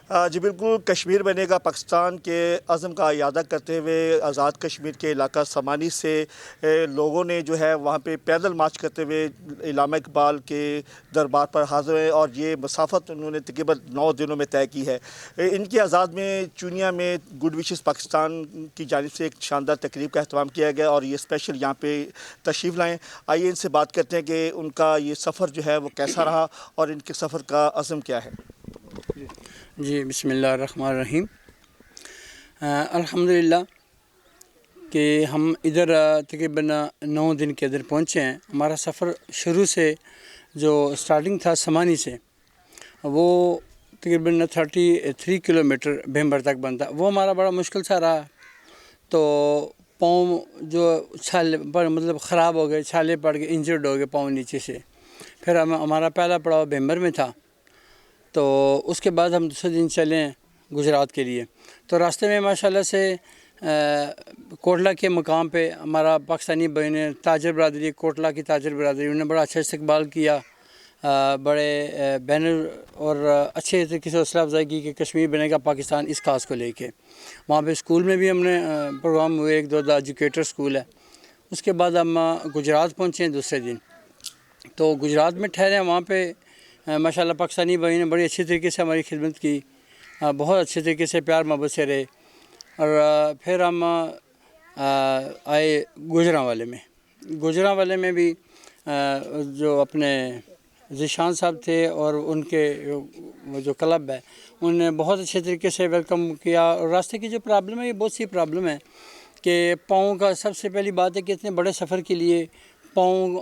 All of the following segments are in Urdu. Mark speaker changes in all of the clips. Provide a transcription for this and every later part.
Speaker 1: جی بالکل، کشمیر بنے گا پاکستان کے عزم کا اعادہ کرتے ہوئے آزاد کشمیر کے علاقہ سمانی سے لوگوں نے جو ہے وہاں پہ پیدل مارچ کرتے ہوئے علامہ اقبال کے دربار پر حاضر ہوئے اور یہ مسافت انہوں نے تقریباً 9 دنوں میں طے کی ہے۔ ان کی آزاد میں چونیا میں گڈ وشز پاکستان کی جانب سے ایک شاندار تقریب کا اہتمام کیا گیا اور یہ اسپیشل یہاں پہ تشریف لائیں۔ آئیے ان سے بات کرتے ہیں کہ ان کا یہ سفر جو ہے وہ کیسا رہا اور ان کے سفر کا عزم کیا ہے۔
Speaker 2: جی بسم اللہ الرحمن الرحیم۔ الحمدللہ کہ ہم ادھر تقریباً 9 دن کے ادھر پہنچے ہیں۔ ہمارا سفر شروع سے جو سٹارٹنگ تھا سمانی سے، وہ تقریباً 33 کلومیٹر بھیمبر تک بنتا، وہ ہمارا بڑا مشکل سا رہا۔ تو پاؤں جو چھالے پر مطلب خراب ہو گئے، چھالے پڑ گئے، انجرڈ ہو گئے پاؤں نیچے سے۔ پھر ہمارا پہلا پڑاؤ بھیمبر میں تھا، تو اس کے بعد ہم دوسرے دن چلیں گجرات کے لیے۔ تو راستے میں ماشاءاللہ سے کوٹلہ کے مقام پہ ہمارا پاکستانی بھائی نے تاجر برادری، کوٹلہ کی تاجر برادری، انہوں نے بڑا اچھا استقبال کیا، بڑے بینر اور اچھے طریقے سے حوصلہ افزائی کی کہ کشمیر بنے گا پاکستان اس خاص کو لے کے۔ وہاں پہ اسکول میں بھی ہم نے پروگرام ہوئے، 1-2 ایجوکیٹر اسکول ہے۔ اس کے بعد ہم گجرات پہنچے دوسرے دن۔ تو گجرات میں ٹھہرے، وہاں پہ ماشاءاللہ پاکستانی بھائی نے بڑی اچھی طریقے سے ہماری خدمت کی، بہت اچھے طریقے سے پیار محبت سے رہے۔ اور پھر ہم آئے گوجرانوالے میں۔ گوجرانوالے میں بھی جو اپنے ذیشان صاحب تھے اور ان کے وہ جو کلب ہے، انہوں نے بہت اچھے طریقے سے ویلکم کیا۔ اور راستے کی جو پرابلم ہے، یہ بہت سی پرابلم ہے کہ پاؤں کا سب سے پہلی بات ہے کہ اتنے بڑے سفر کے لیے پاؤں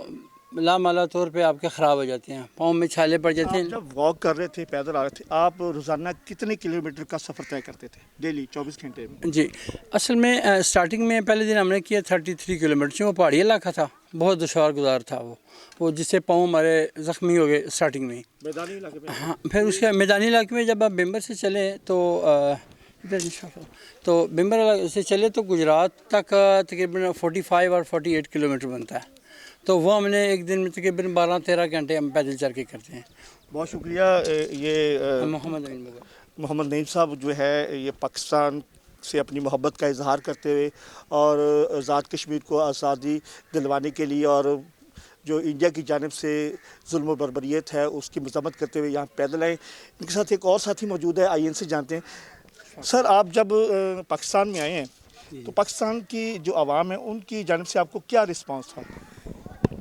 Speaker 2: لامالا طور پہ آپ کے خراب ہو جاتے ہیں، پاؤں میں چھالے پڑ جاتے ہیں۔
Speaker 1: جب واک کر رہے تھے، پیدل آ رہے تھے، آپ روزانہ کتنے کلومیٹر کا سفر طے کرتے تھے ڈیلی 24 گھنٹے میں؟
Speaker 2: جی اصل میں سٹارٹنگ میں پہلے دن ہم نے کیا 33 کلومیٹر، چونکہ وہ پہاڑی علاقہ تھا، بہت دشوار گزار تھا وہ جس سے پاؤں ہمارے زخمی ہو گئے سٹارٹنگ میں۔
Speaker 1: میدانی علاقے میں؟
Speaker 2: ہاں، پھر اس کے میدانی علاقے میں جب آپ بھیمبر سے چلے تو بھیمبر سے چلے تو گجرات تک تقریباً 45 اور 48 کلومیٹر بنتا ہے۔ تو وہ ہم نے ایک دن میں تقریباً 12-13 گھنٹے ہم پیدل چل کے کرتے ہیں۔
Speaker 1: بہت شکریہ۔ یہ محمد نعیم صاحب جو ہے یہ پاکستان سے اپنی محبت کا اظہار کرتے ہوئے اور آزاد کشمیر کو آزادی دلوانے کے لیے اور جو انڈیا کی جانب سے ظلم و بربریت ہے اس کی مذمت کرتے ہوئے یہاں پیدل آئے۔ ان کے ساتھ ایک اور ساتھی موجود ہے، آئیے ان سے جانتے ہیں۔ سر، آپ جب پاکستان میں آئے ہیں تو پاکستان کی جو عوام ہے ان کی جانب سے آپ کو کیا رسپانس تھا؟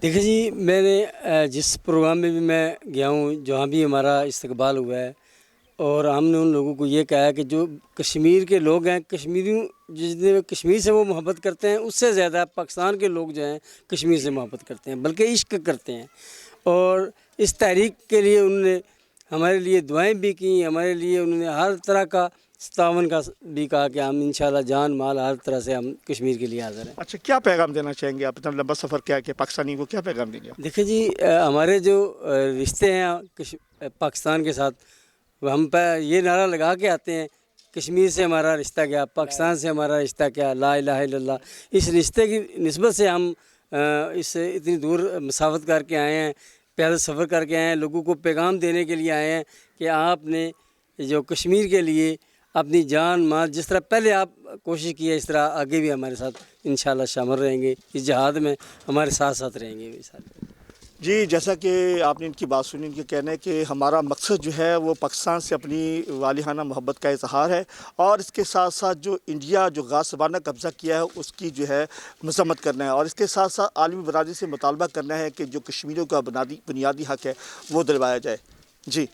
Speaker 3: دیکھیں جی، میں نے جس پروگرام میں بھی میں گیا ہوں، جہاں بھی ہمارا استقبال ہوا ہے، اور ہم نے ان لوگوں کو یہ کہا ہے کہ جو کشمیر کے لوگ ہیں، کشمیریوں جتنے کشمیر سے وہ محبت کرتے ہیں، اس سے زیادہ پاکستان کے لوگ جو ہیں کشمیر سے محبت کرتے ہیں، بلکہ عشق کرتے ہیں۔ اور اس تحریک کے لیے انہوں نے ہمارے لیے دعائیں بھی کی، ہمارے لیے انہوں نے ہر طرح کا تعاون کا بھی کہا کہ ہم انشاءاللہ جان مال ہر طرح سے ہم کشمیر کے لیے حاضر ہیں۔
Speaker 1: اچھا، کیا پیغام دینا چاہیں گے آپ؟ اتنا لمبا سفر کیا کہ پاکستانی کو کیا پیغام دیں گے؟
Speaker 3: دیکھیں جی، ہمارے جو رشتے ہیں پاکستان کے ساتھ، ہم پہ یہ نعرہ لگا کے آتے ہیں، کشمیر سے ہمارا رشتہ کیا، پاکستان سے ہمارا رشتہ کیا، لا الہ الا اللہ۔ اس رشتے کی نسبت سے ہم اس اتنی دور مسافت کر کے آئے ہیں، پیدل سفر کر کے آئے ہیں، لوگوں کو پیغام دینے کے لیے آئے ہیں کہ آپ نے جو کشمیر کے لیے اپنی جان مال جس طرح پہلے آپ کوشش کی ہے، اس طرح آگے بھی ہمارے ساتھ انشاءاللہ شامل رہیں گے، اس جہاد میں ہمارے ساتھ ساتھ رہیں گے۔
Speaker 1: جی، جیسا کہ آپ نے ان کی بات سنی، ان کے کہنا ہے کہ ہمارا مقصد جو ہے وہ پاکستان سے اپنی والہانہ محبت کا اظہار ہے اور اس کے ساتھ ساتھ جو انڈیا جو غاصبانہ قبضہ کیا ہے اس کی جو ہے مذمت کرنا ہے، اور اس کے ساتھ ساتھ عالمی برادری سے مطالبہ کرنا ہے کہ جو کشمیریوں کا بنیادی حق ہے وہ دلوایا جائے۔ جی